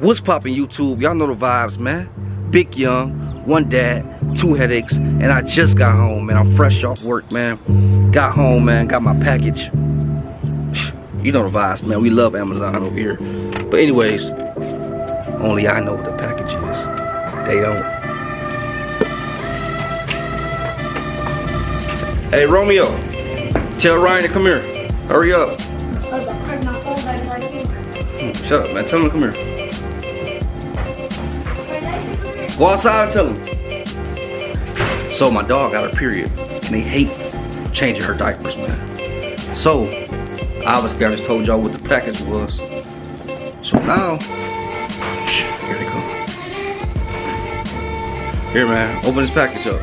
What's poppin' YouTube? Y'all know the vibes, man. Big Young, one dad, two headaches, and I just got home, man. I'm fresh off work, man. Got home, man. Got my package. You know the vibes, man. We love Amazon over here. But anyways, only I know what the package is. They don't. Hey, Romeo. Tell Ryan to come here. Hurry up. Shut up, man. Tell him to come here. Go outside and tell him. So my dog got her period, and they hate changing her diapers, man. So obviously I just told y'all what the package was. So now, here they come. Here, man, open this package up.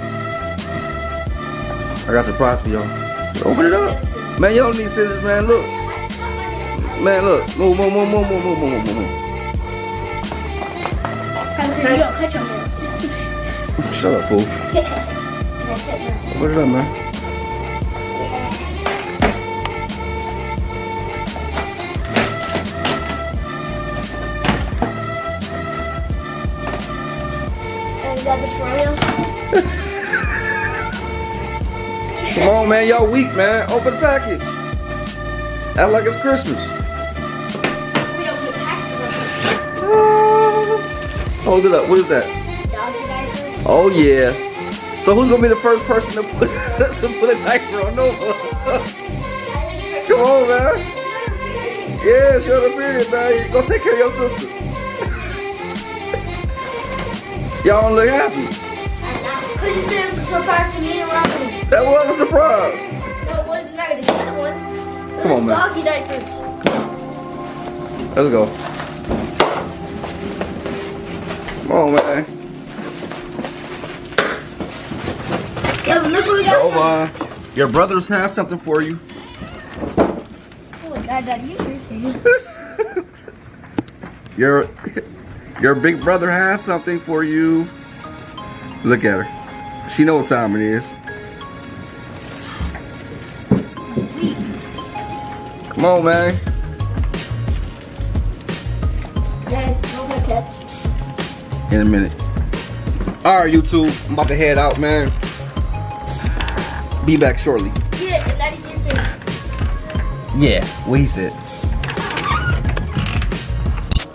I got a surprise for y'all. Open it up, man. Y'all don't need scissors, man. Look, man. Look, move. Shut up, fool. Open it up, man. Come on, man. Y'all weak, man. Open the package. Act like it's Christmas. Hold it up. What is that? Oh yeah. So who's gonna be the first person to put a diaper on Nova? Come on, man. Yeah, show the period, man. Go take care of your sister. Y'all don't look happy. Cause you said it was a surprise for me and Robin. That was a surprise. No, it wasn't that. That one. Come on, man. Doggy diaper. Let's go. Come on, man. Yeah, but look what we got. So, your brothers have something for you. Oh, Daddy, you Your big brother has something for you. Look at her. She know what time it is. Come on, man. Dad, don't look at. In a minute. Alright, YouTube. I'm about to head out, man. Be back shortly. Yeah, and Daddy's here saying. Yeah, what he said.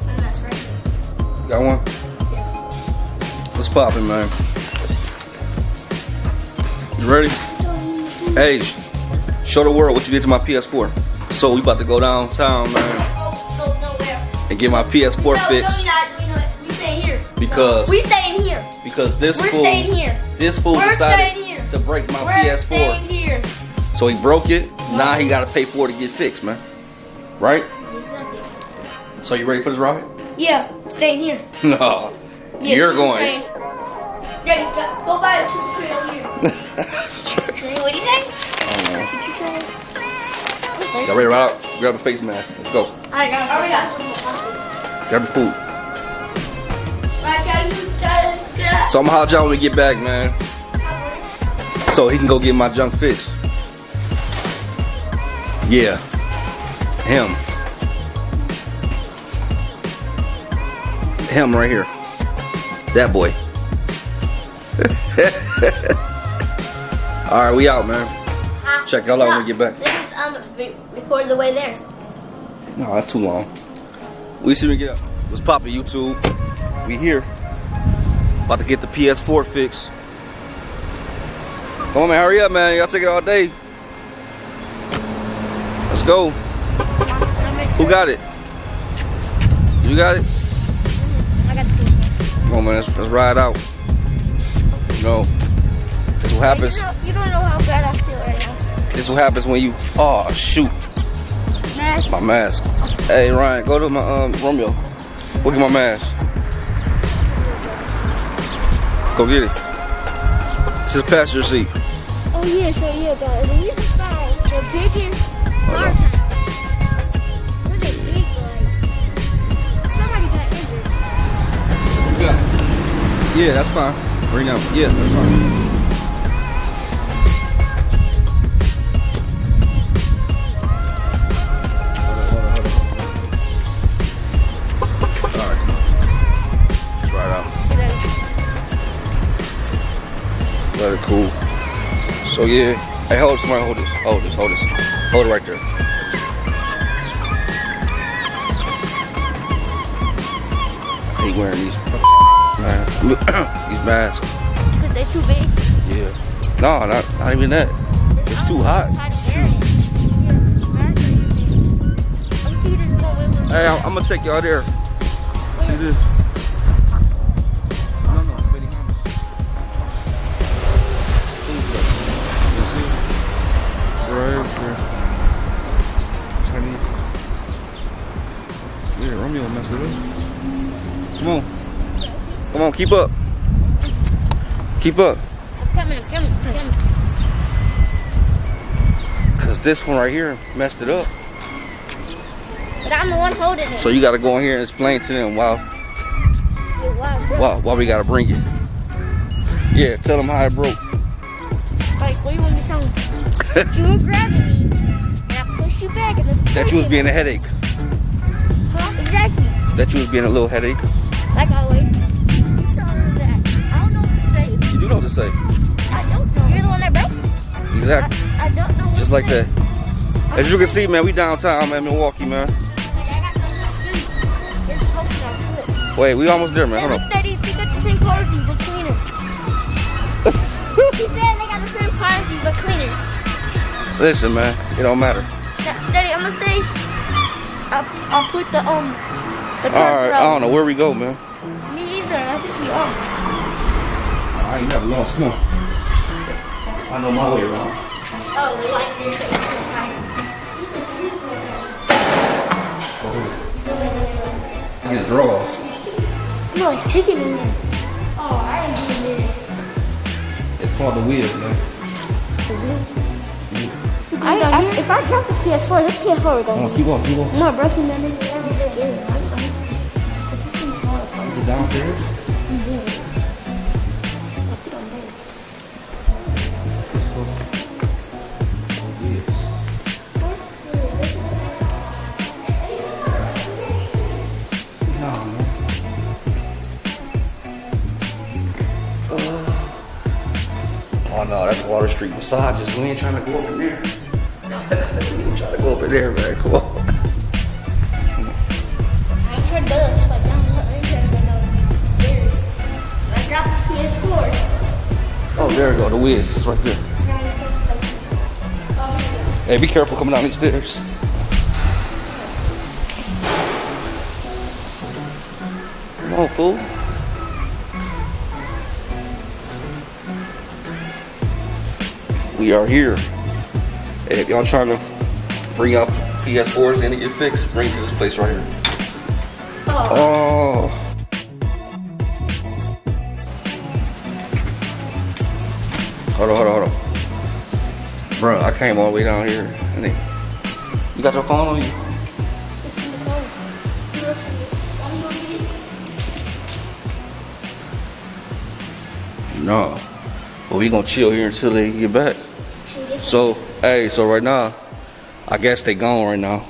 And that's right. Got one? What's poppin', man? You ready? Hey, show the world what you did to my PS4. So we about to go downtown, man, Oh, no, where? and get my PS4 fixed. No, we staying here. Because We staying here. this We're fool staying here. We're decided staying here. to break my We're PS4. staying here. So he broke it. Now he gotta pay for it to get fixed, man. Right? So you ready for this ride? Yeah, staying here. No. Yeah, You're choo-choo going. train. Daddy, go buy a choo-choo train over here. What'd you say? Y'all ready to ride out? Grab a face mask. Let's go. I already got some. Grab your food. Right, Daddy, get up. So I'm gonna holler at y'all when we get back, man. So he can go get my junk fixed. Yeah. Him. Him right here. That boy. Alright, we out, man. Check y'all out when we get back. This is record the way there. No, that's too long. We see when we get up. What's poppin', YouTube? We here. About to get the PS4 fixed. Come on, man, hurry up, man. Y'all take it all day. Let's go. Who got it? You got it? I got two. Come on, man. Let's ride out. You know, this what happens. You don't know how bad I feel right now. This what happens when you. Oh shoot, Mask. my mask. Hey Ryan, go to my Romeo. Go get my mask. Go get it. It's the passenger seat. Oh yeah, so yeah, guys, we just found the biggest marker. There's a big one. Somebody got injured. You got it. Yeah, that's fine. Bring it out. Yeah, that's fine. Let it cool. So yeah. Hey, hold it, somebody hold this. Hold this, hold this. Hold it right there. I hate wearing these these masks. Cause they too big. Yeah. No, not even that. It's too hot. Hey, I'm gonna take y'all there. See this? No, Benny Hannes. Right here. Chinese. Yeah, Romeo messed it up. Come on. Come on, keep up. Keep up. I'm coming. Cause this one right here messed it up. But I'm the one holding it. So you gotta go in here and explain to them why we gotta bring it. Yeah, tell them how it broke. Like, what you want me to tell them? You were grabbing me, and I pushed you back. And That you was being a headache. Huh? Exactly. That you was being a little headache. Like always. Tell them that. I don't know what to say. You do know what to say. I don't know. You're the one that broke it. Exactly. I don't know what Just to like say. that. As you can see, man, we downtown, man, Milwaukee, man. I got something to shoot. It's focused on foot. Wait, we almost there, man. They Hold look on. Daddy, they got the same quality, but cleaner. He said they got the same quality, but cleaner. Listen, man, it don't matter. Daddy, I'm gonna say, I'll put the All right, I don't know where we go, man. Me either. I think we off. I ain't never lost. Come on. I know my way around. Oh, like this. I get draws. No, it's chicken in there. Oh, I didn't do this. It's called the Wiz, man. If I drop the PS4, this PS4 would Come go. on, keep on, keep on. No, broken that nigga every day. Is it downstairs? Let's go. Wiz. No, man. Oh no, that's Water Street Massages. We ain't trying to go up in there. We ain't trying to go up in there, man. Come on. I ain't trying to go like down the stairs. So I dropped the PS4. Oh, there we go. The Wiz is right there. Hey, be careful coming down these stairs. Come on, fool. We are here. Hey, if y'all trying to bring out PS4s and to get fixed, bring it to this place right here. Oh. Hold on. Bro, I came all the way down here. And you got your phone on you? No. But we gonna chill here until they get back. So, hey, so right now, I guess they gone right now.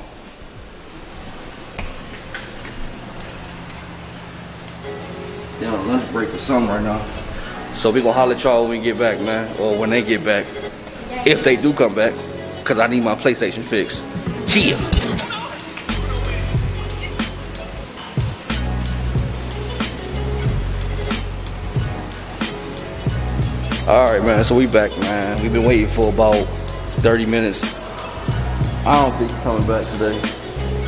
They're on lunch break or something right now. So we gonna holler at y'all when we get back, man. Or when they get back. If they do come back. Cause I need my PlayStation fixed. Chill. Alright, man, so we back, man. We've been waiting for about 30 minutes. I don't think he's coming back today.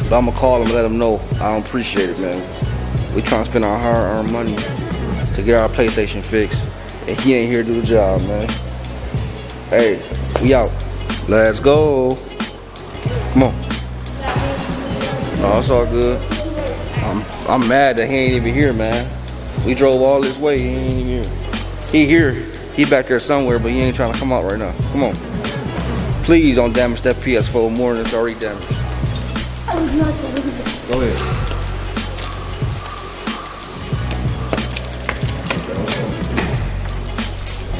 But I'm gonna call him and let him know. I don't appreciate it, man. We trying to spend our hard-earned money to get our PlayStation fixed. And he ain't here to do the job, man. Hey, we out. Let's go. Come on. No, it's all good. I'm mad that he ain't even here, man. We drove all this way, he ain't even here. He here. He back there somewhere, but he ain't trying to come out right now. Come on. Please don't damage that PS4 more than it's already damaged. I was not believing it. Go ahead.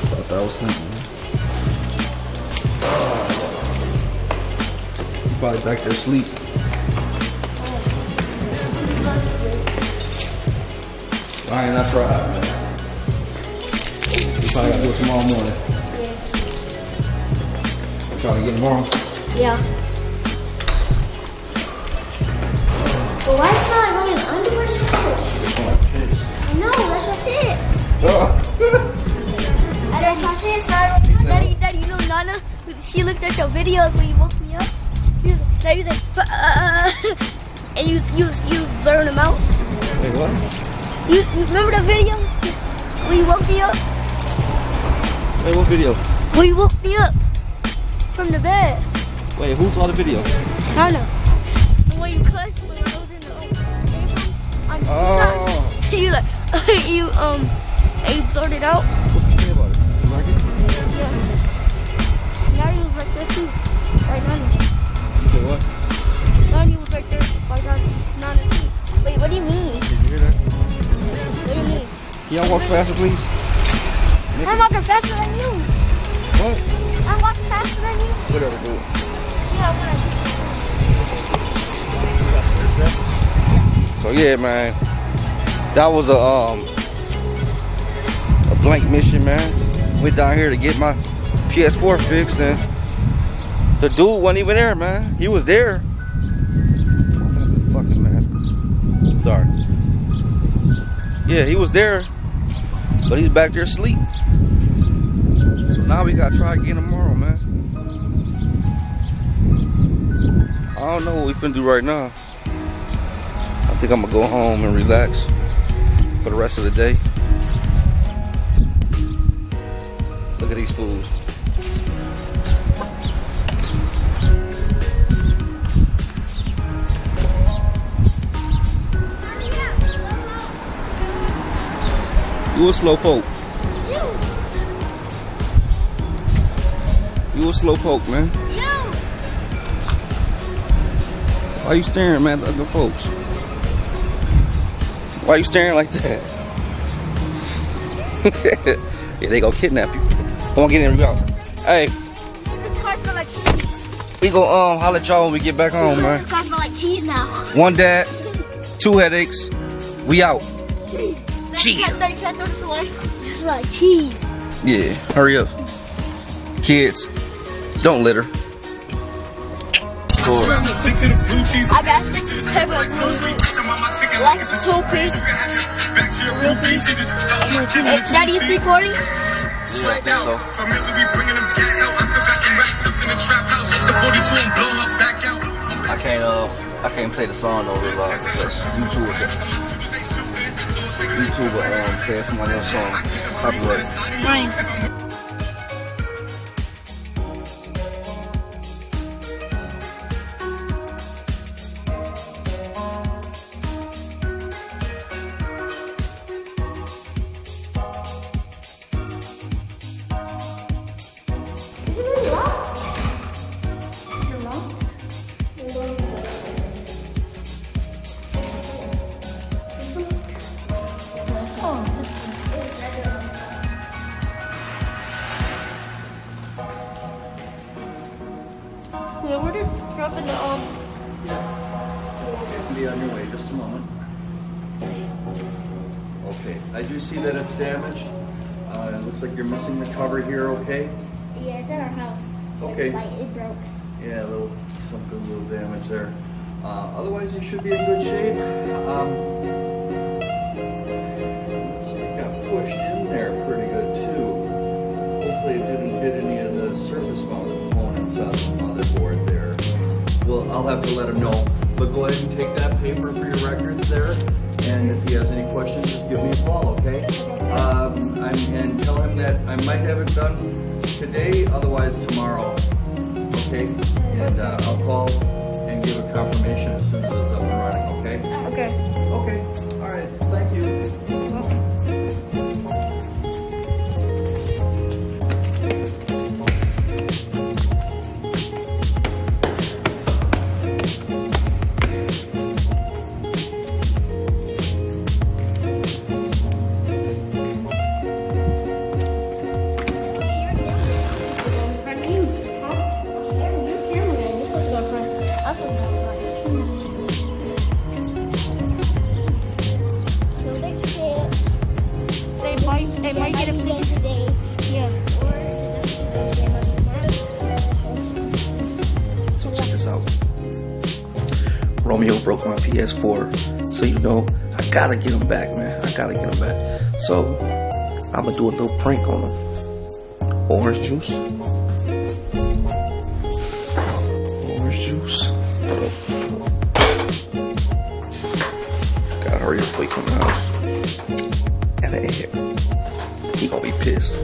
Thought that was something. You probably back there asleep. I ain't not try, man. You probably gotta do it tomorrow morning. Yeah. I'm trying to get tomorrow. Yeah. But why is not on his underwear so much? No, that's what I said. And that's what I said, Snyder. Daddy, you know Nana? She looked at your videos when you woke me up. You was like, and you blurring them out. Wait, what? You remember the video when you woke me up? Wait, what video? When you woke me up from the bed. Wait, who saw the video? Nana. The way you cussed when I was in the on the you like you blurted out. What's he say about it? You like it? Yeah. Now he was right there too. Right Nana. You say what? Now he was right there by Nana too. Wait, what do you mean? Did you hear that? What do you mean? Can y'all walk faster, please? I'm walking faster than you. What? I'm walking faster than you. Whatever, do it. Yeah, when So yeah, man, that was a blank mission, man. Went down here to get my PS4 fixed, and the dude wasn't even there, man. He was there. Fucking mask. Sorry. Yeah, he was there, but he's back there asleep. So now we gotta try again tomorrow, man. I don't know what we finna do right now. I think I'm gonna go home and relax for the rest of the day. Look at these fools. You a slow poke. You a slow poke, man. Why you staring, man, at the other folks? Why you staring like that? Yeah, they gonna kidnap you. Come on, get in, we go. Hey. This car smells like cheese. We gon' holler at y'all when we get back home, man. This car smells like cheese now. One dad, 2 headaches. We out. Cheese. It smells like cheese. Yeah, hurry up. Kids, don't litter. Cool. I got stickers, pepper, like a toothpaste. Daddy, is recording? Yeah, I think so. I can't play the song over because YouTube said somebody else's song. Copyright. Fine. Yeah, we're just dropping it off. Be on your way, just a moment. Okay, I do see that it's damaged. It looks like you're missing the cover here, okay? Yeah, it's at our house. Okay. It broke. Yeah, something a little damage there. Otherwise, you should be in good shape. Looks like it got pushed in there pretty good too. Hopefully it didn't hit any of the surface mount components on the motherboard there. Well, I'll have to let him know. But go ahead and take that paper for your records there. And if he has any questions, just give me a call, okay? And tell him that I might have it done today, otherwise tomorrow, okay? And I'll call and give a confirmation as soon as it's up and running, okay? Okay. Okay, all right, thank you. PS4. So, you know, I gotta get them back, man. I gotta get them back. So, I'm gonna do a little prank on them. Orange juice. Orange juice. Gotta hurry up before he come in the house. And an egg. He gonna be pissed.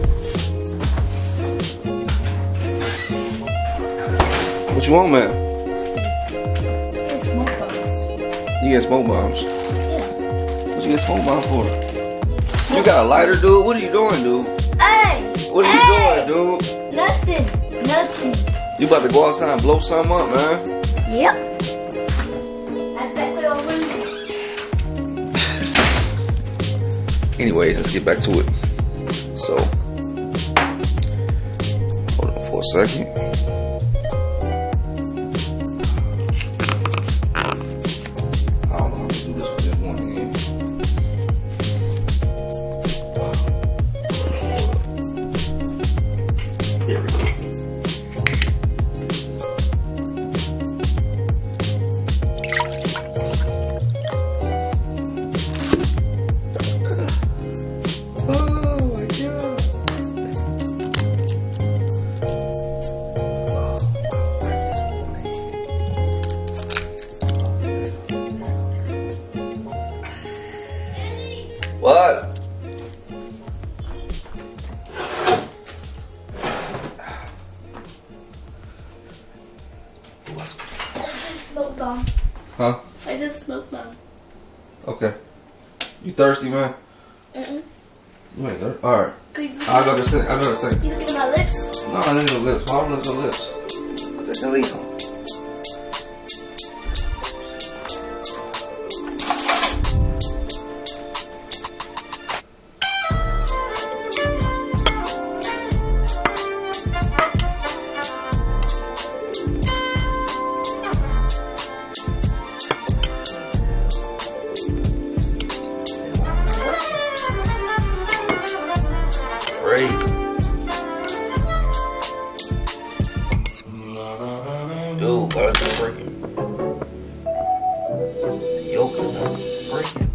What you want, man? It's smoke bombs. You get smoke bombs. Yeah. What you get smoke bombs for? You got a lighter, dude? What are you doing, dude? Hey! What are you doing, dude? Nothing. You about to go outside and blow something up, man? Yep. That's exactly what we're doing. Anyway, let's get back to it. So, hold on for a second. I don't know how to do this with just one hand. There we go. Oh my God. What? Smoke bomb. Huh? I just smoke bomb. Okay. You thirsty, man? Mm-mm. You ain't thirsty? Alright. I'll go to the sink. I'll go to the sink. You looking at my lips? No, I didn't do lips. Why would I do lips? What the hell is on? Break. Dude, why is it breaking? The yolk is not breaking.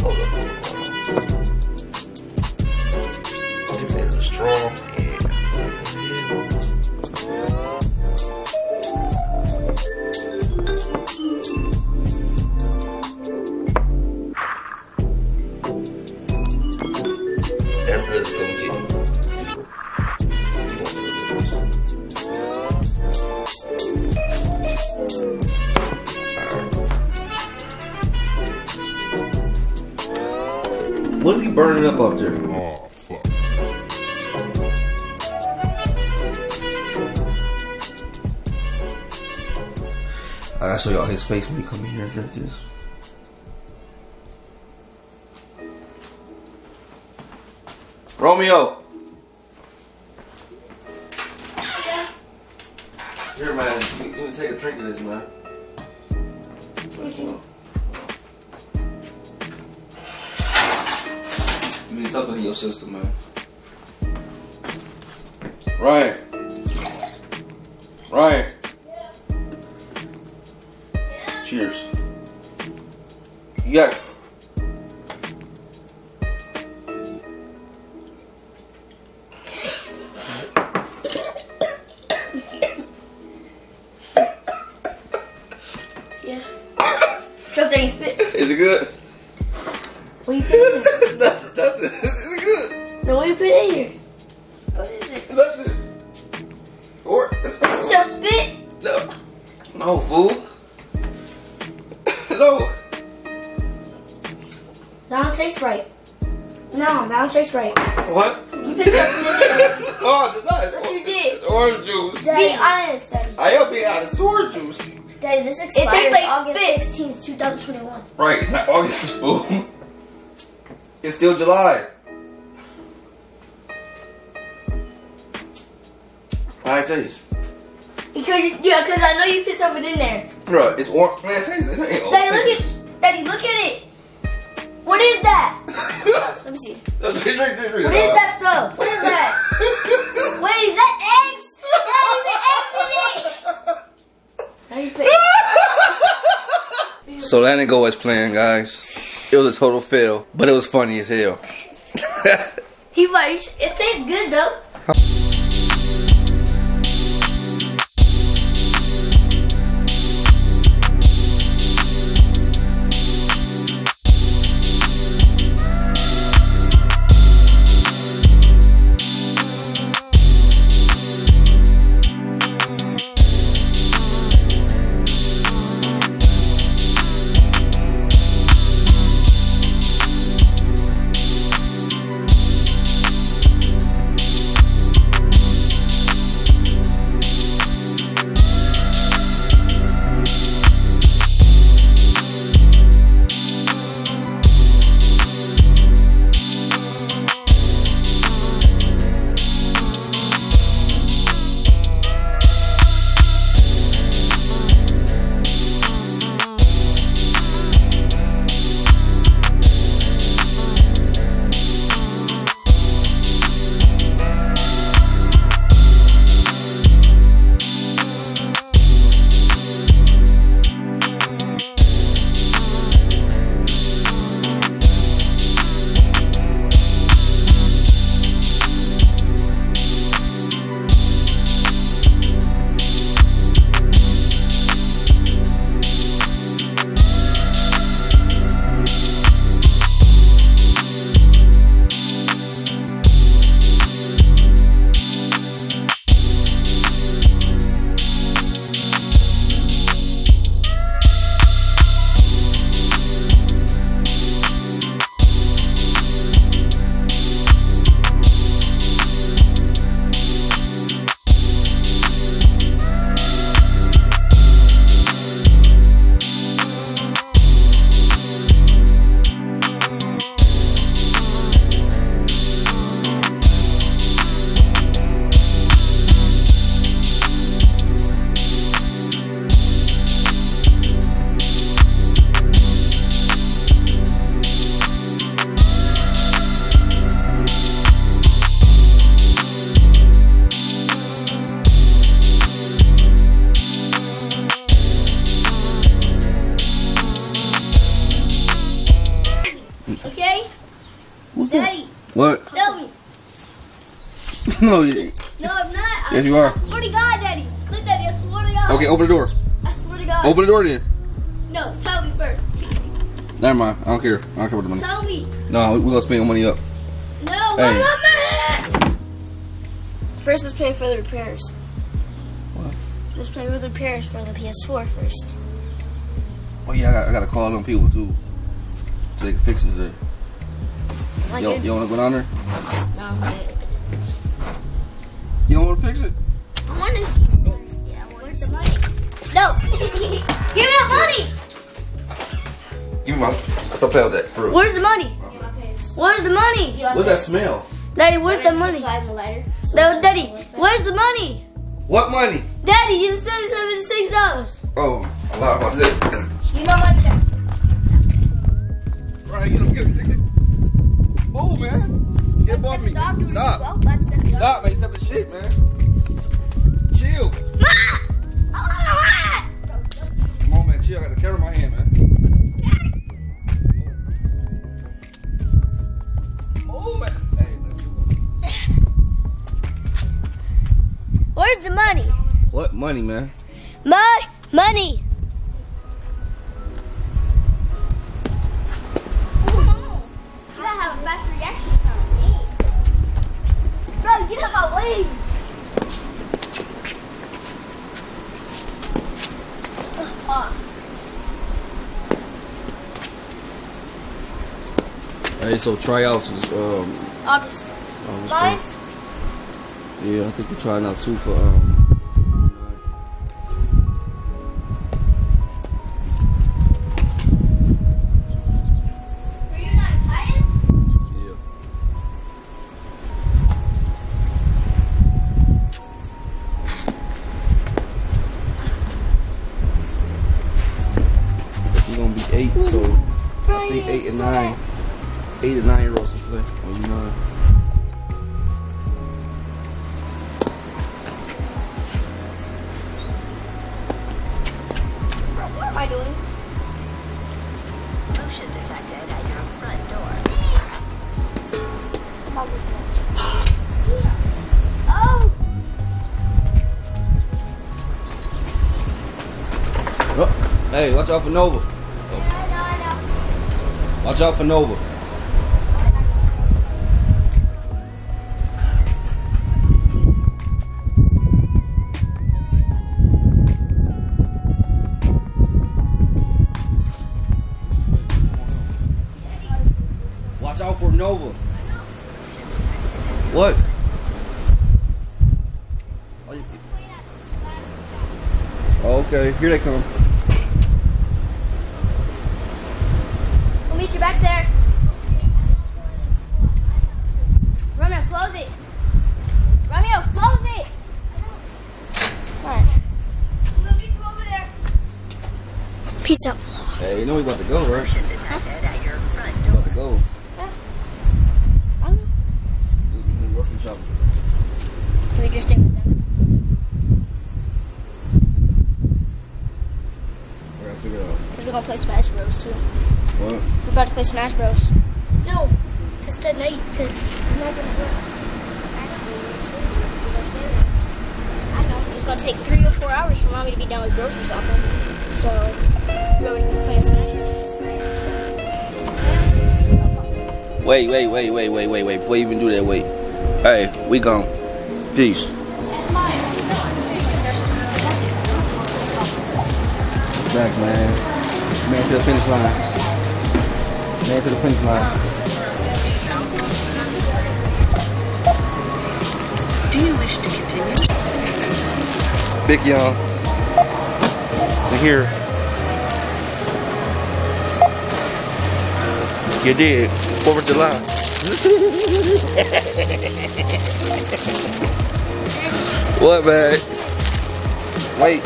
Hold up. This is a strong egg. That's really gonna get you. What is he burning up there? Oh, fuck. I gotta show y'all his face when he come in here like this. Romeo! Here, man. You can take a drink of this, man. You need something in your system, man. Ryan. Ryan. Cheers. You got. Yeah. Something you spit. Is it good? What you put in here? Nothing. Is it good? No, what you put in here? What is it? Nothing. Or. It's your spit? No. No, fool. No. That don't taste right. No, that don't taste right. What? You put something in there. Oh, it's not. Yes, you did. It's orange juice. Be honest, Daddy. I am being honest. It's orange juice. Daddy, this expires tastes like August spit. 16th, 2021. Right. It's not August, fool. It's still July. How it taste? Because I know you put something in there. Bro, it's orange. Man, taste it. It ain't Daddy, look at it. What is that? Let me see. What What is that stuff? What is that? Wait, is that eggs? Daddy, the eggs in it. Now you put So that didn't go as planned, guys. It was a total fail, but it was funny as hell. It tastes good though. Daddy. What? Tell me. No, No, I'm not. Yes, you are. I swear to God, Daddy. Look, Daddy, I swear to God. Okay, open the door. I swear to God. Open the door then. No, tell me first. Never mind. I don't care. I don't care about the money. Tell me. No, we're gonna spend your money up. No, Hey. Mama. First, let's pay for the repairs. What? Let's pay for the repairs for the PS4 first. Oh yeah, I gotta call them people too, so they can fix it today. Like You wanna go down there? No, I'm good. You don't wanna fix it? I want to see it fixed. Yeah, I want the money. No. Give me that money. Give me my. Stop playing with that. For real. Where's the money? Where's the money? What's that smell? Daddy, where's the money? No, Daddy, where's the money? What money? Daddy, you spent $76. Oh, a lot about this. You know my check. Right, get him. Move, man. Get above me. Stop. Stop, man. Stop the shit, man. Chill. Come on, man. Chill. I got the camera in my hand, man. Move, man. Hey, man. Where's the money? What money, man? My money. You gotta have a fast reaction time. Bro, get out my way. Hey, so tryouts is August. August Mine's? 1st. Yeah, I think we're trying out too for For you not Titans? yeah. It's gonna be 8, so I think 8 and 9. 8 and 9 year olds to play. Oh, you know. What am I doing? Motion detected at your front door. Oh! Oh, hey, watch out for Nova. I know. Watch out for Nova. Watch out for Nova. What? Oh, okay, here they come. We'll meet you back there. Romeo, close it. Romeo, close it. Alright. We'll meet you over there. Peace out. Hey, you know we about to go, right? Motion detected at your front We about door. to go. Working job. So we just stay with them. We're gonna figure it out. Because we're going to play Smash Bros. too. What? We're about to play Smash Bros. No, because tonight, because I'm not going to work. I know. It's going to take 3 or 4 hours for Mommy to be done with grocery shopping. So, we're going to play Smash Bros. Wait. Before you even do that, wait. Hey, we gone. Peace. Back, man. Man to the finish line. Man to the finish line. Do you wish to continue? Big Young. We're here. You did. 4th of July. What, man? Wait.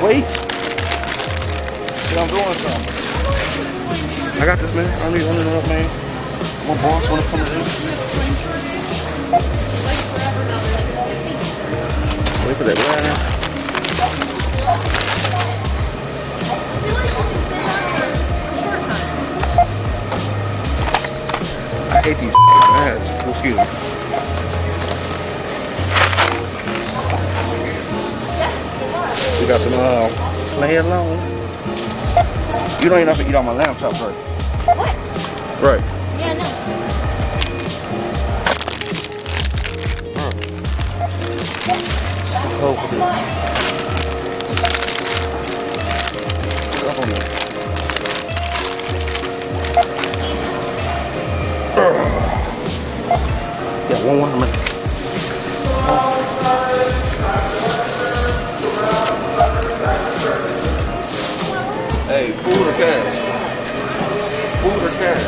Wait. I'm doing something. I got this, man. I don't need enough, man. My boss wanna come in. Wait for that ladder. I hate these ass. Excuse me. We got some play alone. You don't even have to eat on my lamb chops, right? What? Right. Yeah, no. Cold for this. Up on there. Yeah, one minute. Hey, food or cash? Food or cash?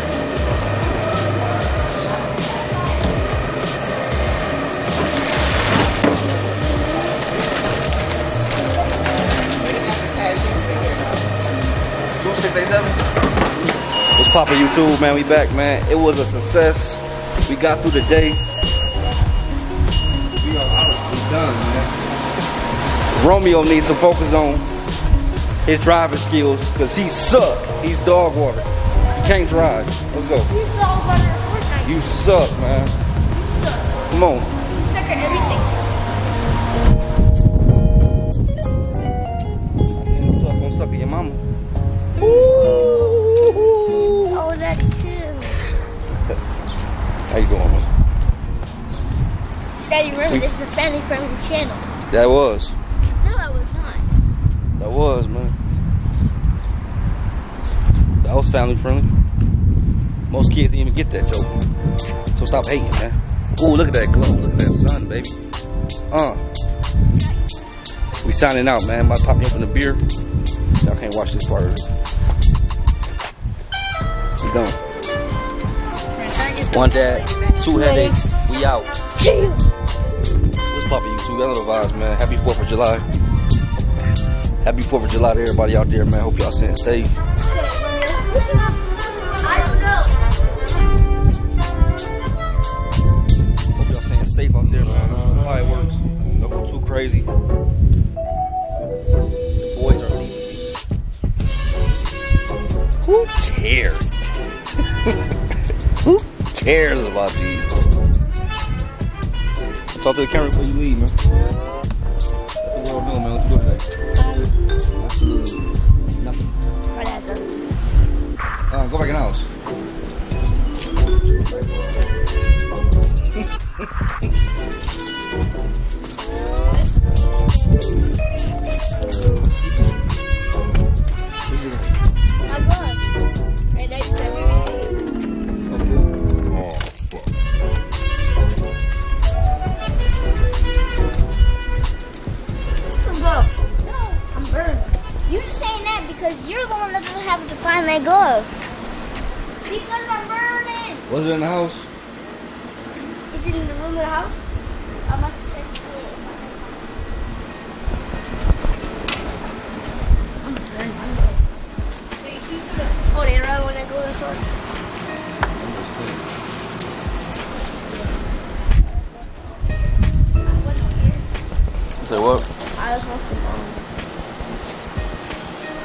What's poppin' YouTube, man? We back, man. It was a success. We got through the day. We are done, man. Romeo needs to focus on his driving skills because he suck. He's dog water. He can't drive. Let's go. You suck, man. Come on. You suck at everything. Don't suck at your mama. Oh, that too. How you doing, man? Daddy, remember, this is a family-friendly channel. That was. No, I was not. That was, man. That was family friendly. Most kids didn't even get that joke. So stop hating, man. Ooh, look at that glow. Look at that sun, baby. We signing out, man. Might pop me open a beer. Y'all can't watch this part of it. We done. One dad, 2 headaches. We out. What's poppin', YouTube? Y'all know the vibes, man. Happy 4th of July. Happy 4th of July to everybody out there, man. Hope y'all staying safe. I don't know. about these. Talk to the camera before you leave, man. What the world doing, man? What you doing today? Absolutely nothing. Whatever. Go back in the house. My glove. And they said we Oh, fuck. go. No, I'm burned. You just saying that because you're the one that doesn't have to find that glove. Because I'm burning. Was it in the house? Is it in the room of the house? I'm about to check it. I'm burning. So you keep the arrow when I go to the store? Say what? I just want to know.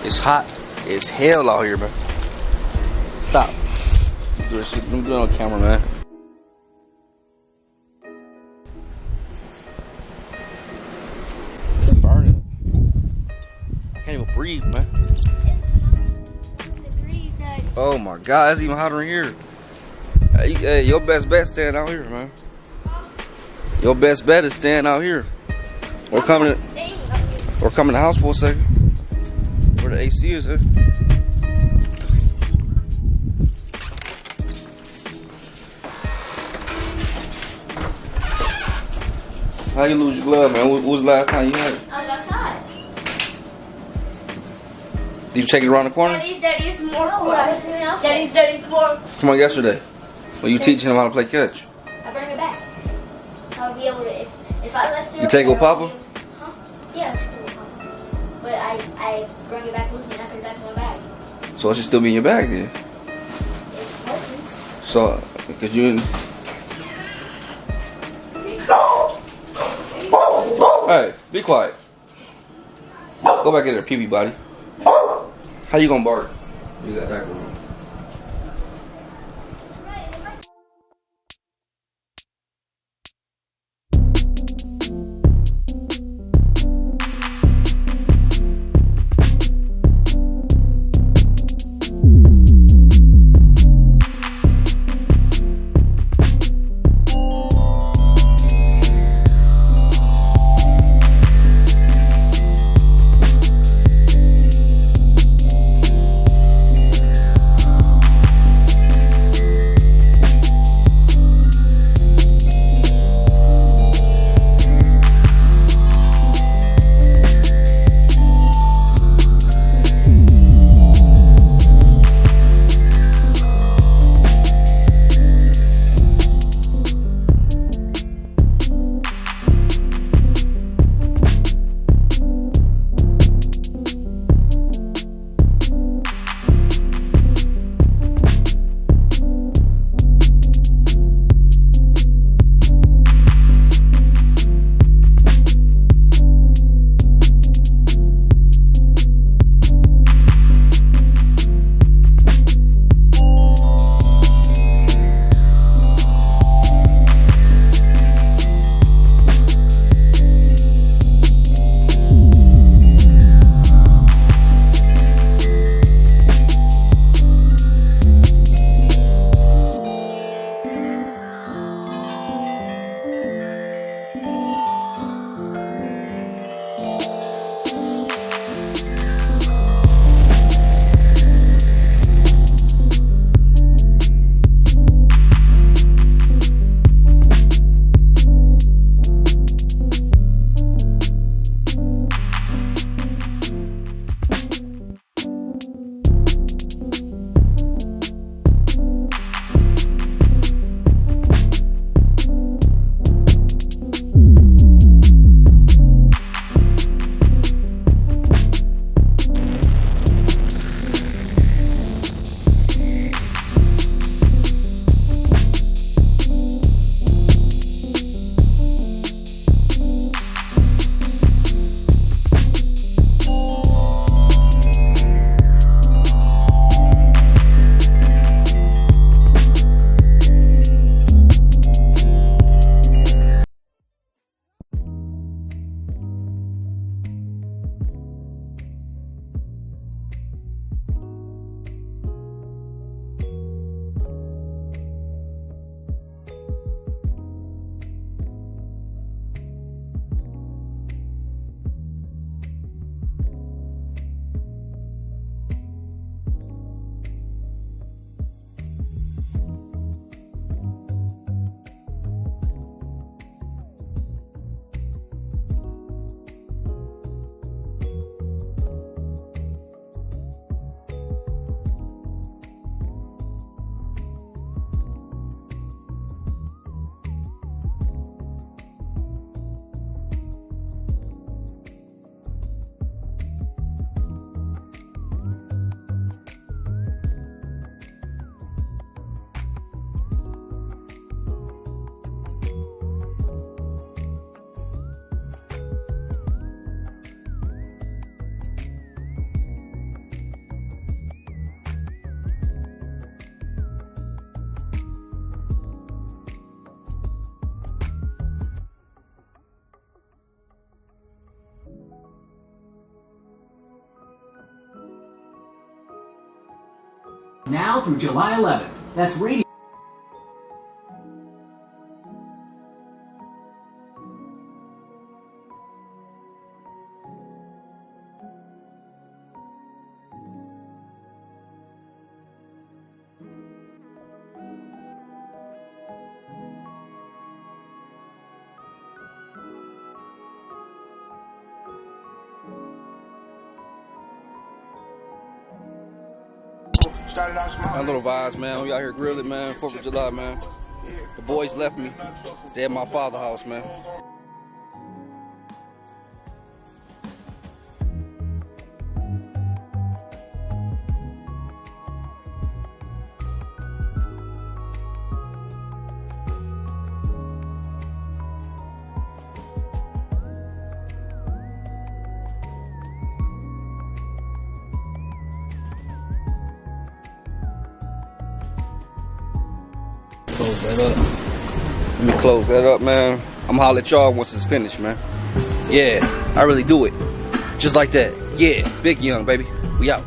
It's hot as hell out here, man. Stop. Do this shit. Let me do it on camera, man. It's burning. Can't even breathe, man. Oh my God, it's even hotter in here. Hey, your best bet is staying out here, man. Your best bet is staying out here. Or coming to the house for a second. Where the AC is at. How you lose your glove, man? What was the last time you had it? I was outside. Did you take it around the corner? Daddy's more cool. Daddy's more. Come on, yesterday. When you teaching him how to play catch. I bring it back. I'll be able to, if I left it You take it with Papa? Huh? Yeah, I take it with Papa. But I bring it back with me and I put it back in my bag. So it should still be in your bag then. It wasn't. So, because you didn't. Hey, be quiet. Go back in there, pee-pee body. How you gonna bark? You got that going. now through July 11th. That's radio. My little vibes, man. We out here grilling, man. 4th of July, man. The boys left me. They at my father's house, man. Close that up. Let me close that up, man. I'm holler at y'all once it's finished, man. Yeah, I really do it. Just like that. Yeah, Big Young, baby. We out.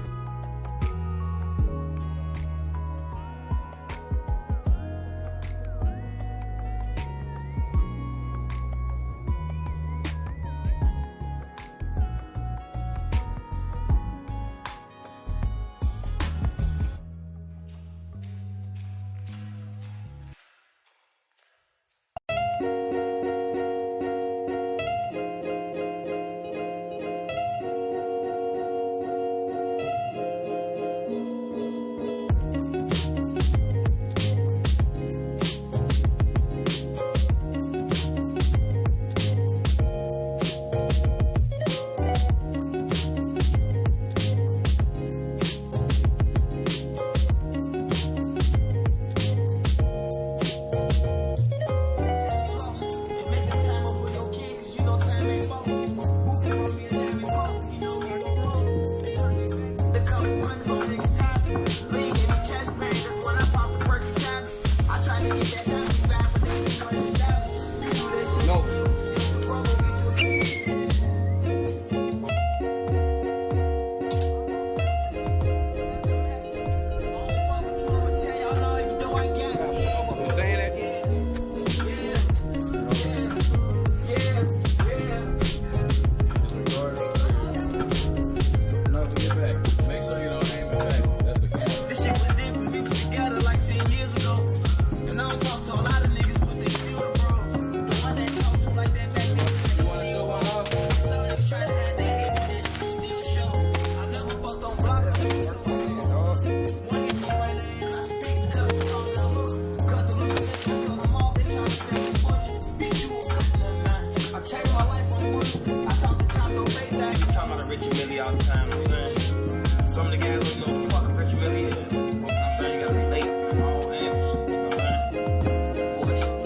Some of the guys don't know who fucking Richard Mille is. You know what I'm saying? You gotta relate from all angles. You know what I'm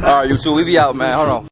Alright, you two, we be out, man. Hold on.